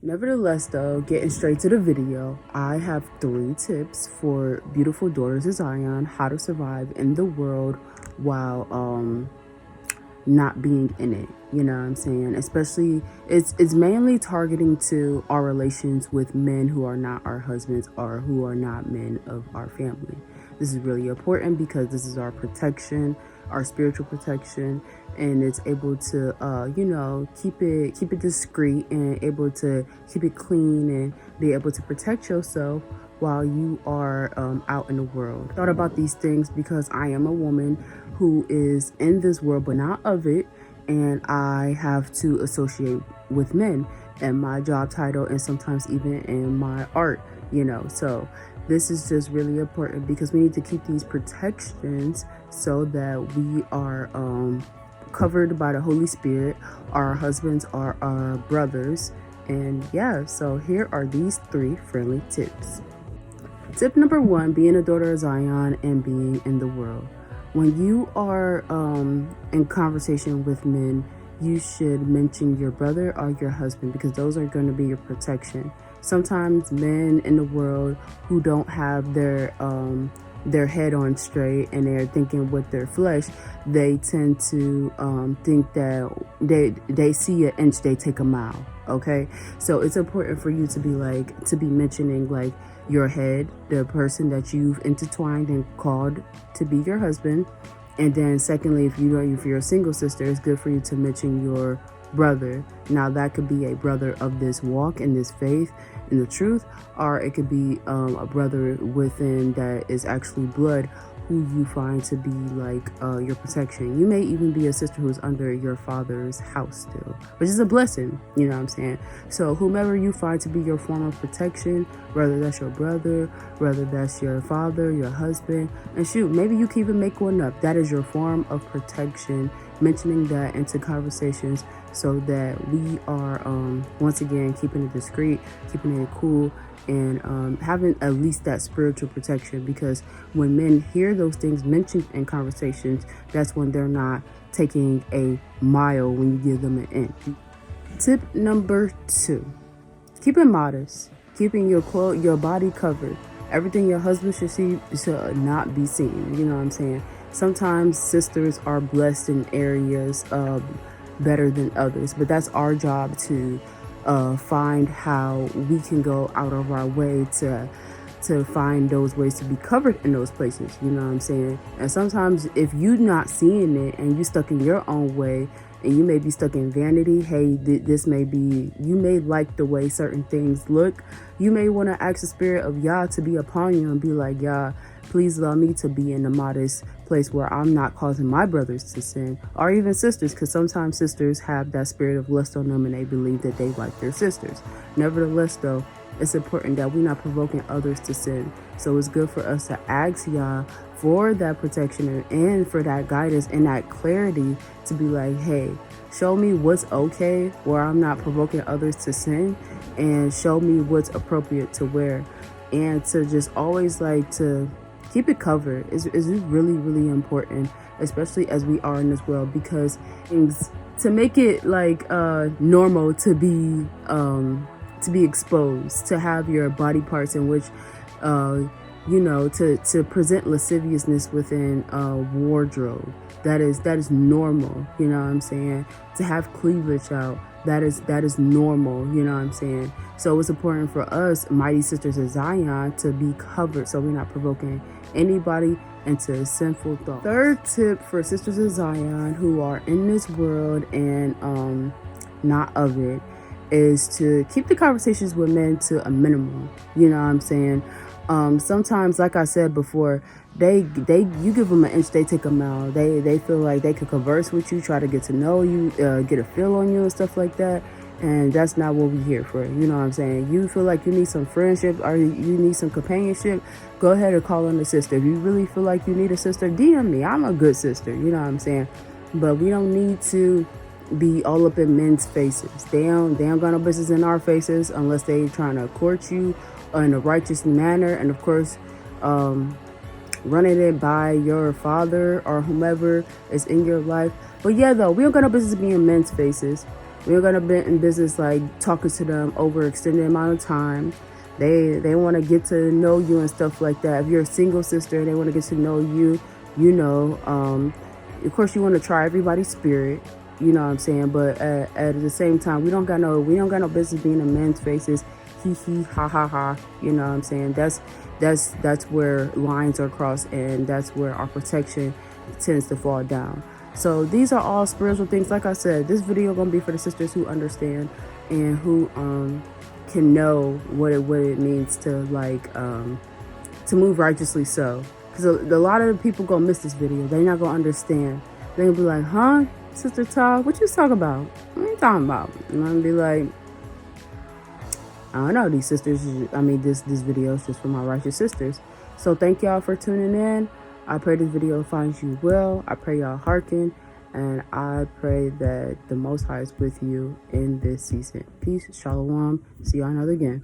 Nevertheless, though, getting straight to the video, I have 3 tips for beautiful daughters of Zion, how to survive in the world while not being in it. You know what I'm saying? Especially, it's mainly targeting to our relations with men who are not our husbands or who are not men of our family. This is really important because this is our protection, our spiritual protection, and it's able to keep it discreet and able to keep it clean and be able to protect yourself while you are out in the world. Thought about these things because I am a woman who is in this world but not of it, and I have to associate with men in my job title and sometimes even in my art, so this is just really important because we need to keep these protections so that we are covered by the Holy Spirit. Our husbands are our brothers. And yeah, so here are these 3 friendly tips. Tip number 1, being a daughter of Zion and being in the world. When you are in conversation with men, you should mention your brother or your husband because those are going to be your protection. Sometimes men in the world who don't have their head on straight and they're thinking with their flesh, they tend to think that they see an inch, they take a mile. Okay, so it's important for you to be mentioning like your head, the person that you've intertwined and called to be your husband. And then secondly, if you're a single sister, it's good for you to mention your brother. Now that could be a brother of this walk in this faith in the truth, or it could be a brother within that is actually blood who you find to be like your protection. You may even be a sister who's under your father's house still, which is a blessing, you know what I'm saying? So whomever you find to be your form of protection, whether that's your brother, whether that's your father, your husband, and shoot, maybe you can even make one up. That is your form of protection, mentioning that into conversations so that we are once again keeping it discreet, keeping it cool, and having at least that spiritual protection, because when men hear those things mentioned in conversations, that's when they're not taking a mile when you give them an inch. Tip number 2, keep it modest, keeping your body covered. Everything your husband should see should not be seen. You know what I'm saying? Sometimes sisters are blessed in areas better than others, but that's our job to find how we can go out of our way to find those ways to be covered in those places. You know what I'm saying? And sometimes if you're not seeing it and you stuck in your own way and you may be stuck in vanity, hey, this may be, you may like the way certain things look. You may want to ask the spirit of Yah to be upon you and be like, Yah, please allow me to be in a modest place where I'm not causing my brothers to sin, or even sisters, because sometimes sisters have that spirit of lust on them and they believe that they like their sisters. Nevertheless, though, it's important that we're not provoking others to sin. So it's good for us to ask Yah for that protection and for that guidance and that clarity to be like, hey, show me what's okay where I'm not provoking others to sin, and show me what's appropriate to wear, and to just always like to keep it covered is really, really important, especially as we are in this world, because things to make it like normal to be exposed, to have your body parts in which to present lasciviousness within a wardrobe. That is normal, you know what I'm saying? To have cleavage out, that is normal, you know what I'm saying? So it's important for us, mighty sisters of Zion, to be covered so we're not provoking anybody into sinful thought. Third tip for sisters of Zion who are in this world and not of it is to keep the conversations with men to a minimum. You know what I'm saying? Sometimes, like I said before, you give them an inch, they take a mile. They feel like they could converse with you, try to get to know you, get a feel on you and stuff like that. And that's not what we're here for. You know what I'm saying? You feel like you need some friendship or you need some companionship, go ahead and call on a sister. If you really feel like you need a sister, DM me. I'm a good sister. You know what I'm saying? But we don't need to be all up in men's faces. They don't got no business in our faces unless they trying to court you in a righteous manner. And of course, running it by your father or whomever is in your life. But yeah, though, we don't got no business being in men's faces. We're gonna be in business like talking to them over extended amount of time. They want to get to know you and stuff like that. If you're a single sister and they want to get to know you, of course you want to try everybody's spirit. You know what I'm saying? But at the same time, we don't got no business being in men's faces. Hee hee ha ha ha. You know what I'm saying? That's where lines are crossed, and that's where our protection tends to fall down. So these are all spiritual things. Like I said, this video gonna be for the sisters who understand and who can know what it means to to move righteously. So, because a lot of the people gonna miss this video. They're not gonna understand. They're gonna be like, huh, Sister Talk, what you talking about? What are you talking about? And I'm gonna be like, I don't know, these sisters, this video is just for my righteous sisters. So thank y'all for tuning in. I pray this video finds you well. I pray y'all hearken. And I pray that the Most High is with you in this season. Peace, shalom. See y'all another again.